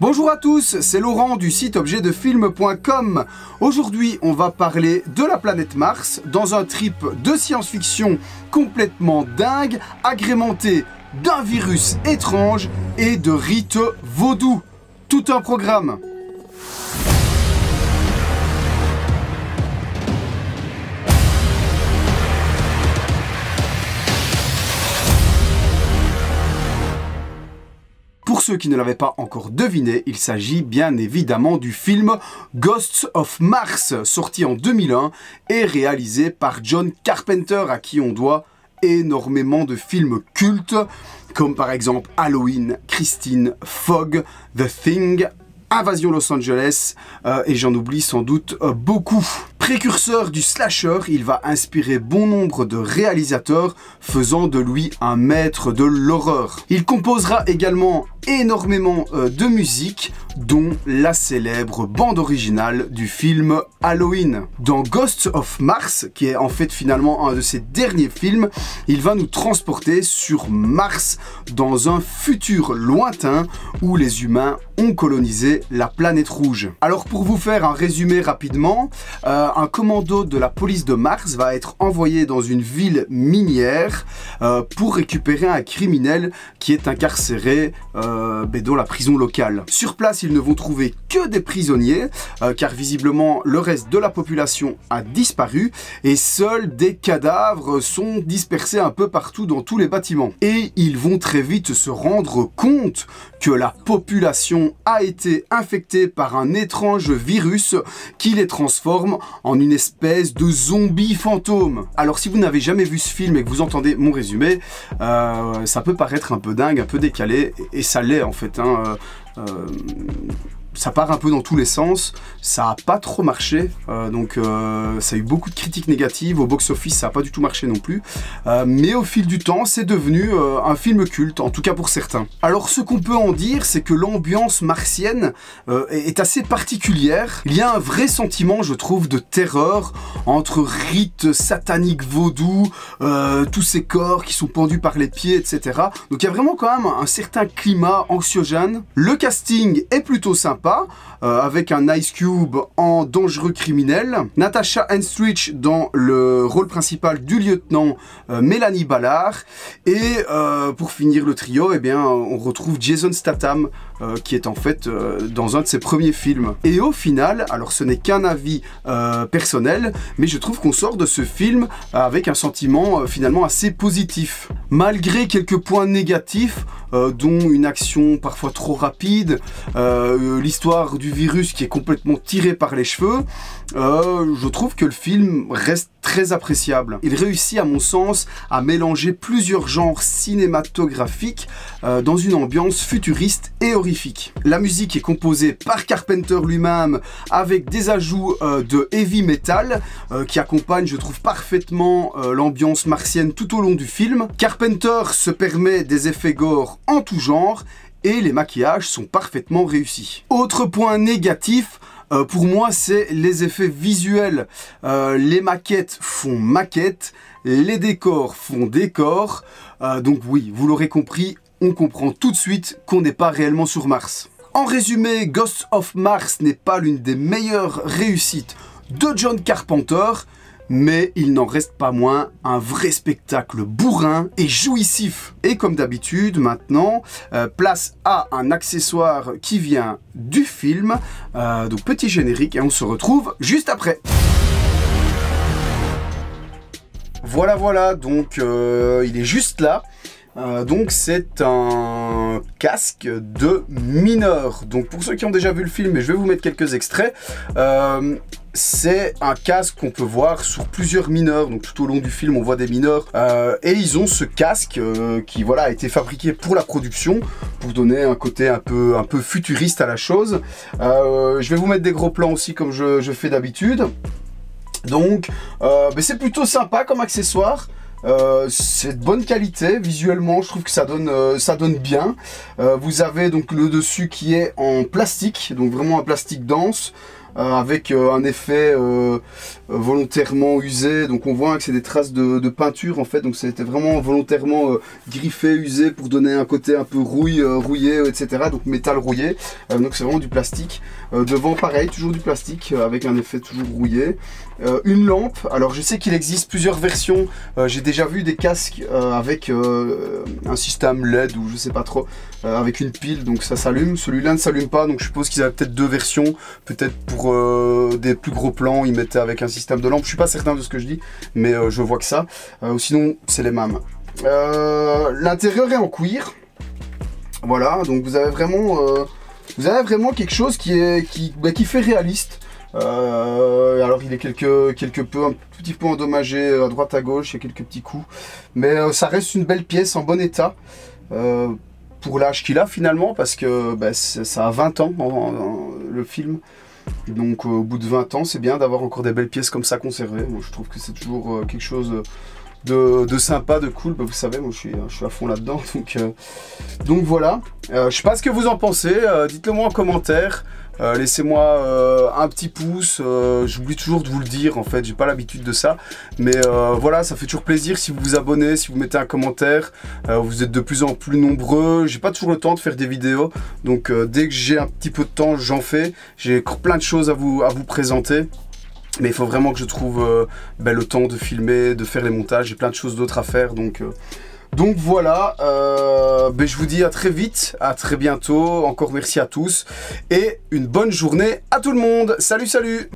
Bonjour à tous, c'est Laurent du site objetdefilm.com. Aujourd'hui, on va parler de la planète Mars dans un trip de science-fiction complètement dingue, agrémenté d'un virus étrange et de rites vaudous. Tout un programme. Pour ceux qui ne l'avaient pas encore deviné, il s'agit bien évidemment du film Ghosts of Mars, sorti en 2001 et réalisé par John Carpenter, à qui on doit énormément de films cultes, comme par exemple Halloween, Christine, Fog, The Thing, Invasion Los Angeles, et j'en oublie sans doute beaucoup. Précurseur du slasher, il va inspirer bon nombre de réalisateurs, faisant de lui un maître de l'horreur. Il composera également énormément de musique, dont la célèbre bande originale du film Halloween. Dans Ghosts of Mars, qui est en fait finalement un de ses derniers films, il va nous transporter sur Mars, dans un futur lointain où les humains ont colonisé la planète rouge. Alors pour vous faire un résumé rapidement, un commando de la police de Mars va être envoyé dans une ville minière pour récupérer un criminel qui est incarcéré dans la prison locale. Sur place, ils ne vont trouver que des prisonniers, car visiblement le reste de la population a disparu et seuls des cadavres sont dispersés un peu partout dans tous les bâtiments. Et ils vont très vite se rendre compte que la population a été infectée par un étrange virus qui les transforme en une espèce de zombie fantôme. Alors si vous n'avez jamais vu ce film et que vous entendez mon résumé, ça peut paraître un peu dingue, un peu décalé, et ça l'est en fait. Ça part un peu dans tous les sens, ça n'a pas trop marché, ça a eu beaucoup de critiques négatives, au box-office ça n'a pas du tout marché non plus, mais au fil du temps c'est devenu un film culte, en tout cas pour certains. Alors ce qu'on peut en dire, c'est que l'ambiance martienne est assez particulière. Il y a un vrai sentiment, je trouve, de terreur entre rites sataniques vaudous, tous ces corps qui sont pendus par les pieds, etc. Donc il y a vraiment quand même un certain climat anxiogène. Le casting est plutôt sympa, avec un Ice Cube en dangereux criminel, Natasha Henstridge dans le rôle principal du lieutenant Mélanie Ballard, et pour finir le trio, eh bien, on retrouve Jason Statham qui est en fait dans un de ses premiers films. Et au final, alors ce n'est qu'un avis personnel, mais je trouve qu'on sort de ce film avec un sentiment finalement assez positif. Malgré quelques points négatifs, dont une action parfois trop rapide, l'histoire du virus qui est complètement tirée par les cheveux, je trouve que le film reste très appréciable. Il réussit à mon sens à mélanger plusieurs genres cinématographiques dans une ambiance futuriste et horrifique. La musique est composée par Carpenter lui-même avec des ajouts de heavy metal qui accompagnent, je trouve, parfaitement l'ambiance martienne tout au long du film. Carpenter se permet des effets gore en tout genre et les maquillages sont parfaitement réussis. Autre point négatif, pour moi, c'est les effets visuels. Les maquettes font maquettes, les décors font décors. Donc oui, vous l'aurez compris, on comprend tout de suite qu'on n'est pas réellement sur Mars. En résumé, Ghosts of Mars n'est pas l'une des meilleures réussites de John Carpenter, mais il n'en reste pas moins un vrai spectacle bourrin et jouissif. Et comme d'habitude, maintenant, place à un accessoire qui vient du film. Donc petit générique et on se retrouve juste après. Voilà, donc il est juste là. Donc c'est un casque de mineur. Donc pour ceux qui ont déjà vu le film, et je vais vous mettre quelques extraits, c'est un casque qu'on peut voir sur plusieurs mineurs. Donc tout au long du film on voit des mineurs et ils ont ce casque qui voilà a été fabriqué pour la production, pour donner un côté un peu futuriste à la chose. Je vais vous mettre des gros plans aussi comme je fais d'habitude. Donc c'est plutôt sympa comme accessoire. C'est de bonne qualité visuellement, je trouve que ça donne bien. Vous avez donc le dessus qui est en plastique, donc vraiment un plastique dense. avec un effet volontairement usé. Donc on voit que c'est des traces de peinture en fait, donc c'était vraiment volontairement griffé, usé pour donner un côté un peu rouillé, etc. Donc métal rouillé, donc c'est vraiment du plastique. Devant pareil, toujours du plastique avec un effet toujours rouillé. Une lampe, alors je sais qu'il existe plusieurs versions, j'ai déjà vu des casques avec un système LED ou je sais pas trop, avec une pile, donc ça s'allume. Celui-là ne s'allume pas, donc je suppose qu'ils avaient peut-être deux versions, peut-être pour des plus gros plans ils mettaient avec un système de lampe, je suis pas certain de ce que je dis, mais je vois que ça, sinon c'est les mêmes. L'intérieur est en cuir, voilà, donc vous avez vraiment quelque chose qui fait réaliste. Alors il est quelque peu, un petit peu endommagé à droite à gauche, il y a quelques petits coups, mais ça reste une belle pièce en bon état pour l'âge qu'il a finalement, parce que ça a 20 ans le film, donc au bout de 20 ans c'est bien d'avoir encore des belles pièces comme ça conservées. Moi je trouve que c'est toujours quelque chose de sympa, de cool. Vous savez, moi je suis à fond là-dedans, donc voilà. Je sais pas ce que vous en pensez, dites-le moi en commentaire. Laissez-moi un petit pouce, j'oublie toujours de vous le dire en fait, j'ai pas l'habitude de ça, mais voilà, ça fait toujours plaisir si vous vous abonnez, si vous mettez un commentaire, vous êtes de plus en plus nombreux, j'ai pas toujours le temps de faire des vidéos, donc dès que j'ai un petit peu de temps, j'en fais, j'ai plein de choses à vous présenter. Mais il faut vraiment que je trouve le temps de filmer, de faire les montages, j'ai plein de choses d'autres à faire, donc voilà, je vous dis à très vite, à très bientôt, encore merci à tous, et une bonne journée à tout le monde, salut salut!